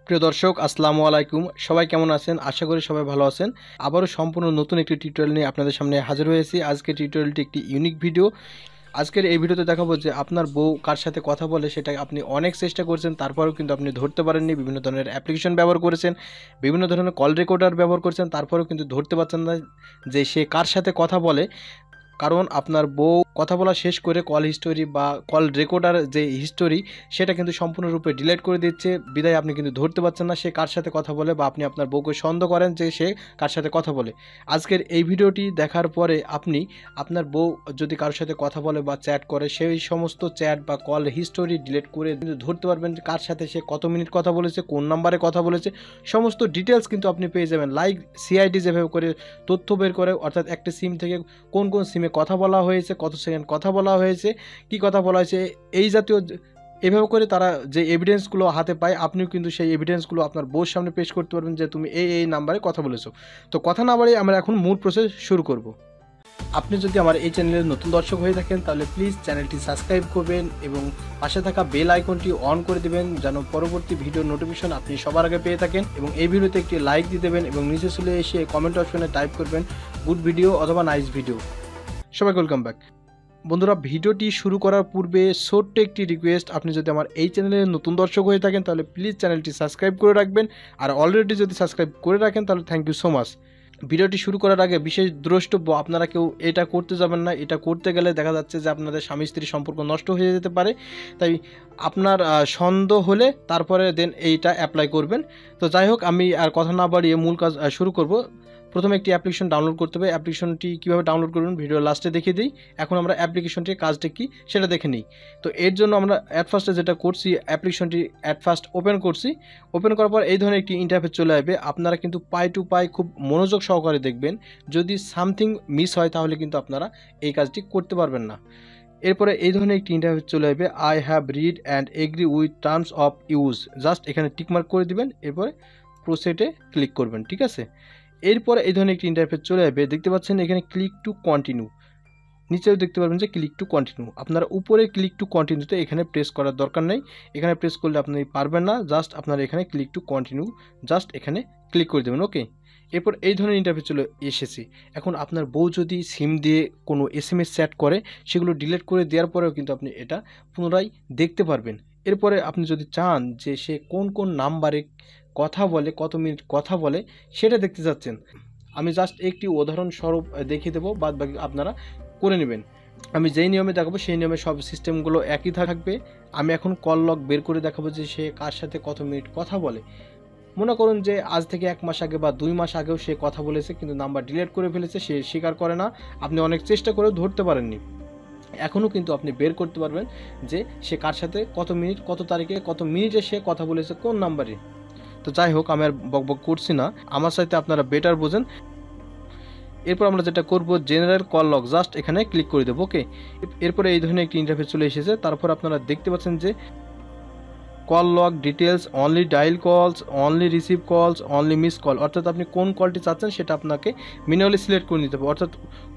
প্রিয় দর্শক আসসালামু আলাইকুম। সবাই কেমন আছেন? আশা করি সবাই ভালো আছেন। আবারও সম্পূর্ণ নতুন একটি টিউটোরিয়াল নিয়ে আপনাদের সামনে হাজির হয়েছি। আজকের টিউটোরিয়ালটি একটি ইউনিক ভিডিও। আজকের এই ভিডিওতে দেখাবো যে আপনার বউ কার সাথে কথা বলে সেটা আপনি অনেক চেষ্টা করছেন, তারপরেও কিন্তু আপনি ধরতে পারেননি। বিভিন্ন ধরনের অ্যাপ্লিকেশন ব্যবহার করেছেন, বিভিন্ন ধরনের কল রেকর্ডার ব্যবহার করেছেন, তারপরেও কিন্তু ধরতে পারছেন না যে সে কার সাথে কথা বলে। কারণ আপনার বউ কথা বলা শেষ করে কল হিস্টোরি বা কল রেকর্ডার যে হিস্টোরি সেটা কিন্তু সম্পূর্ণরূপে ডিলিট করে দিচ্ছে, বিদায় আপনি কিন্তু ধরতে পারছেন না সে কার সাথে কথা বলে, বা আপনি আপনার বউকে সন্দেহ করেন যে সে কার সাথে কথা বলে। আজকের এই ভিডিওটি দেখার পরে আপনি আপনার বউ যদি কারোর সাথে কথা বলে বা চ্যাট করে, সেই সমস্ত চ্যাট বা কল হিস্টোরি ডিলিট করে কিন্তু ধরতে পারবেন যে কার সাথে সে কত মিনিট কথা বলেছে, কোন নাম্বারে কথা বলেছে, সমস্ত ডিটেলস কিন্তু আপনি পেয়ে যাবেন। লাইক সিআইডি যেভাবে করে তথ্য বের করে, অর্থাৎ একটা সিম থেকে কোন কোন সিমে কথা বলা হয়েছে, কত সেকেন্ড কথা বলা হয়েছে, কি কথা বলা হয়েছে, এই জাতীয় এভাবে করে তারা যে এভিডেন্সগুলো হাতে পায়, আপনিও কিন্তু সেই এভিডেন্সগুলো আপনার বউর সামনে পেশ করতে পারবেন যে তুমি এই নাম্বারে কথা বলেছো। তো কথা না বাড়িয়ে আমরা এখন মূল প্রসেস শুরু করব। আপনি যদি আমার এই চ্যানেলের নতুন দর্শক হয়ে থাকেন তাহলে প্লিজ চ্যানেলটি সাবস্ক্রাইব করবেন এবং পাশে থাকা বেল আইকনটি অন করে দেবেন যেন পরবর্তী ভিডিও নোটিফিকেশন আপনি সবার আগে পেয়ে থাকেন। এবং এই ভিডিওতে একটি লাইক দিয়ে দেবেন এবং নিচে চলে এসে কমেন্ট অপশনে টাইপ করবেন গুড ভিডিও অথবা নাইস ভিডিও। সবাইকে ওয়েলকাম ব্যাক। বন্ধুরা, ভিডিওটি শুরু করার পূর্বে ছোট্ট একটি রিকোয়েস্ট, আপনি যদি আমার এই চ্যানেলের নতুন দর্শক হয়ে থাকেন তাহলে প্লিজ চ্যানেলটি সাবস্ক্রাইব করে রাখবেন, আর অলরেডি যদি সাবস্ক্রাইব করে রাখেন তাহলে থ্যাংক ইউ সো মাচ। ভিডিওটি শুরু করার আগে বিশেষ দ্রষ্টব্য, আপনারা কেউ এটা করতে যাবেন না। এটা করতে গেলে দেখা যাচ্ছে যে আপনাদের স্বামী স্ত্রীর সম্পর্ক নষ্ট হয়ে যেতে পারে। তাই আপনার সন্দেহ হলে তারপরে দেন এইটা অ্যাপ্লাই করবেন। তো যাই হোক, আমি আর কথা না বাড়িয়ে মূল কাজ শুরু করব। প্রথমে একটি অ্যাপ্লিকেশন ডাউনলোড করতে হবে। অ্যাপ্লিকেশনটি কীভাবে ডাউনলোড করবেন ভিডিও লাস্টে দেখিয়ে দিই। এখন আমরা অ্যাপ্লিকেশনটির কাজটা কী সেটা দেখে নিই। তো এর জন্য আমরা অ্যাট ফার্স্টে যেটা করছি, অ্যাপ্লিকেশনটি অ্যাট ফার্স্ট ওপেন করছি। ওপেন করার পর এই ধরনের একটি ইন্টারফেস চলে আসবে। আপনারা কিন্তু পাই টু পাই খুব মনোযোগ সহকারে দেখবেন। যদি সামথিং মিস হয় তাহলে কিন্তু আপনারা এই কাজটি করতে পারবেন না। এরপরে এই ধরনের একটি ইন্টারফেস চলে আসবে, I have read and agree with terms of use. Just এখানে টিকমার্ক করে দিবেন, এরপরে প্রসেটে ক্লিক করবেন। ঠিক আছে, এরপরে এই ধরনের একটি ইন্টারফেস চলে আসবে। দেখতে পাচ্ছেন এখানে ক্লিক টু কন্টিনিউ, নিচেও দেখতে পারবেন যে ক্লিক টু কন্টিনিউ। আপনারা উপরে ক্লিক টু কন্টিনিউতে এখানে প্রেস করার দরকার নেই, এখানে প্রেস করলে আপনি পারবেন না। জাস্ট আপনারা এখানে ক্লিক টু কন্টিনিউ জাস্ট এখানে ক্লিক করে দেবেন। ওকে, এরপর এই ধরনের ইন্টারফেস চলে এসেছি। এখন আপনার বউ যদি সিম দিয়ে কোনো SMS চ্যাট করে, সেগুলো ডিলিট করে দেওয়ার পরেও কিন্তু আপনি এটা পুনরায় দেখতে পারবেন। এরপরে আপনি যদি চান যে সে কোন কোন নাম্বারে কথা বলে, কত মিনিট কথা বলে, সেটা দেখতে চাচ্ছেন, আমি জাস্ট একটি উদাহরণস্বরূপ দেখিয়ে দেবো, বাদ বাকি আপনারা করে নেবেন। আমি যেই নিয়মে দেখাবো সেই নিয়মে সব সিস্টেমগুলো একই থাকবে। আমি এখন কল লগ বের করে দেখাবো যে সে কার সাথে কত মিনিট কথা বলে। মনে করুন যে আজ থেকে 1 মাস আগে বা 2 মাস আগেও সে কথা বলেছে, কিন্তু নাম্বার ডিলিট করে ফেলেছে, সে স্বীকার করে না। আপনি অনেক চেষ্টা করেও ধরতে পারেননি, এখনও কিন্তু আপনি বের করতে পারবেন যে সে কার সাথে কত মিনিট, কত তারিখে, কত মিনিটে সে কথা বলেছে, কোন নাম্বারে। তো যাই হোক, আমি আর বকবক করছি না, আমার সাথে আপনারা বেটার বোঝেন। এরপর আমরা যেটা করব, জেনারেল কল লগ, জাস্ট এখানে ক্লিক করে দেবো। ওকে, এরপরে এই ধরনের একটি ইন্টারফেস চলে এসেছে। তারপর আপনারা দেখতে পাচ্ছেন যে call log details, only dial কলস, অনলি রিসিভ কলস, অনলি মিস কল, অর্থাৎ আপনি কোন কলটি চাচ্ছেন সেটা আপনাকে ম্যানুয়ালি সিলেক্ট করে নিতে হবে। অর্থাৎ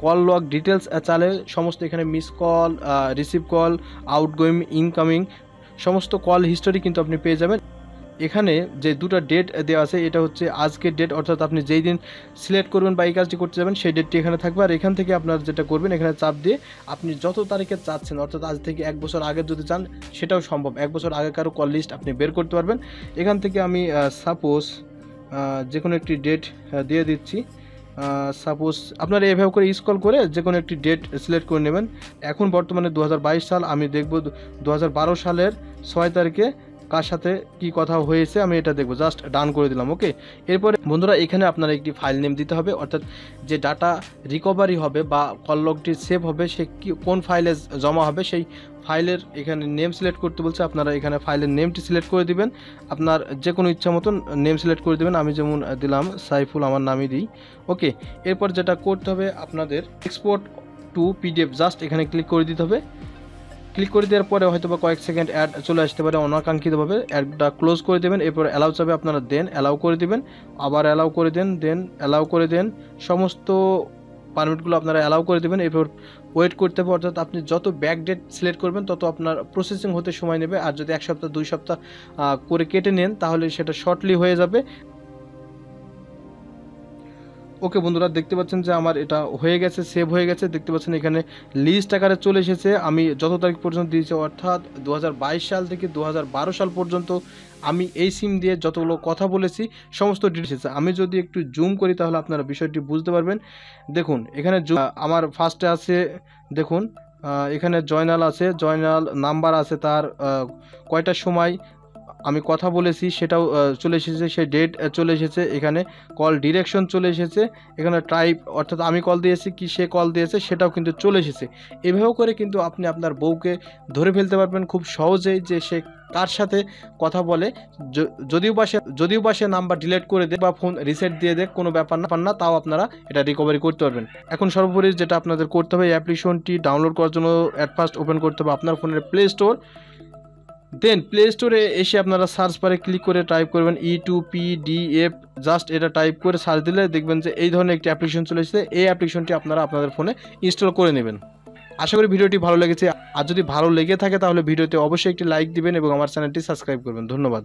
কল লগ ডিটেলস চালে সমস্ত এখানে miss call, receive call, outgoing, incoming সমস্ত কল হিস্টোরি কিন্তু আপনি পেয়ে যাবেন। এখানে যে দুটো ডেট দেওয়া আছে, এটা হচ্ছে আজকের ডেট, অর্থাৎ আপনি যেই দিন সিলেক্ট করবেন বা এই কাজটি করতে যাবেন সেই ডেটটি এখানে থাকবে। আর এখান থেকে আপনার যেটা করবেন, এখানে চাপ দিয়ে আপনি যত তারিখে চাচ্ছেন, অর্থাৎ আজ থেকে 1 বছর আগে যদি চান সেটাও সম্ভব। 1 বছর আগেকারও কল লিস্ট আপনি বের করতে পারবেন। এখান থেকে আমি সাপোজ যে কোনো একটি ডেট দিয়ে দিচ্ছি। সাপোজ আপনারা এভাবে করে স্ক্রল করে যে কোনো একটি ডেট সিলেক্ট করে নেবেন। এখন বর্তমানে 2022 সাল, আমি দেখব 2012 সালের 6 তারিখে কার সাথে কি কথা হয়েছে, আমি এটা দেখব। জাস্ট ডান করে দিলাম। ওকে, এরপরে বন্ধুরা এখানে আপনারা একটি ফাইল নেম দিতে হবে, অর্থাৎ যে ডাটা রিকভারি হবে বা কল লগটি সেভ হবে সে কোন ফাইলে জমা হবে সেই ফাইলের এখানে নেম সিলেক্ট করতে বলছে। আপনারা এখানে ফাইলের নেমটি সিলেক্ট করে দিবেন, আপনার যে কোনো ইচ্ছা মতন নেম সিলেক্ট করে দেবেন। আমি যেমন দিলাম সাইফুল, আমার নামই দিই। ওকে, এরপর যেটা করতে হবে আপনাদের এক্সপোর্ট টু PDF, জাস্ট এখানে ক্লিক করে দিতে হবে। ক্লিক করে দেওয়ার পরে হয়তো বা কয়েক সেকেন্ড অ্যাড চলে আসতে পারে অনাকাঙ্ক্ষিতভাবে, অ্যাডটা ক্লোজ করে দেবেন। এরপর অ্যালাউ চাবে, আপনারা দেন অ্যালাউ করে দিবেন, আবার অ্যালাউ করে দেন, দেন অ্যালাউ করে দেন। সমস্ত পারমিটগুলো আপনারা অ্যালাউ করে দেবেন, এরপর ওয়েট করতে হবে। অর্থাৎ আপনি যত ব্যাক ডেট সিলেক্ট করবেন তত আপনার প্রসেসিং হতে সময় নেবে। আর যদি 1 সপ্তাহ 2 সপ্তাহ করে কেটে নেন তাহলে সেটা শর্টলি হয়ে যাবে। ওকে বন্ধুরা, দেখতে পাচ্ছেন যে আমার এটা হয়ে গেছে, সেভ হয়ে গেছে। দেখতে পাচ্ছেন এখানে লিস্ট আকারে চলে এসেছে। আমি যত তারিখ পর্যন্ত দিয়েছি, অর্থাৎ 2022 সাল থেকে 2012 সাল পর্যন্ত আমি এই সিম দিয়ে যতগুলো কথা বলেছি সমস্ত ডিটেলস এসেছে। আমি যদি একটু জুম করি তাহলে আপনারা বিষয়টি বুঝতে পারবেন। দেখুন এখানে আমার ফার্স্টে আছে, দেখুন এখানে জয়নাল আছে, জয়নাল নাম্বার আছে, তার কয়টার সময় আমি কথা বলেছি সেটাও চলে এসেছে, সেই ডেট চলে এসেছে। এখানে কল ডিরেকশন চলে এসেছে, এখানে টাইপ অর্থাৎ আমি কল দিয়েছি কি সে কল দিয়েছে সেটাও কিন্তু চলে এসেছে। এভাবেও করে কিন্তু আপনি আপনার বউকে ধরে ফেলতে পারবেন খুব সহজেই যে সে কার সাথে কথা বলে। যদিও বা সে নাম্বার ডিলিট করে দেয় বা ফোন রিসেট দিয়ে দেয়, কোনো ব্যাপার না, তাও আপনারা এটা রিকভারি করতে পারবেন। এখন সর্বোপরি যেটা আপনাদের করতে হবে, এই অ্যাপ্লিকেশনটি ডাউনলোড করার জন্য অ্যাট ফার্স্ট ওপেন করতে হবে আপনার ফোনের প্লে স্টোর। দেন প্লে স্টোরে এসে আপনারা সার্চ বারে ক্লিক করে টাইপ করবেন E2PDF, জাস্ট এটা টাইপ করে সার্চ দিলে দেখবেন যে এই ধরনের একটি অ্যাপ্লিকেশন চলে এসেছে। এই অ্যাপ্লিকেশনটি আপনারা আপনাদের ফোনে ইনস্টল করে নেবেন। আশা করি ভিডিওটি ভালো লেগেছে। আর যদি ভালো লেগে থাকে তাহলে ভিডিওতে অবশ্যই একটি লাইক দিবেন এবং আমার চ্যানেলটি সাবস্ক্রাইব করবেন। ধন্যবাদ।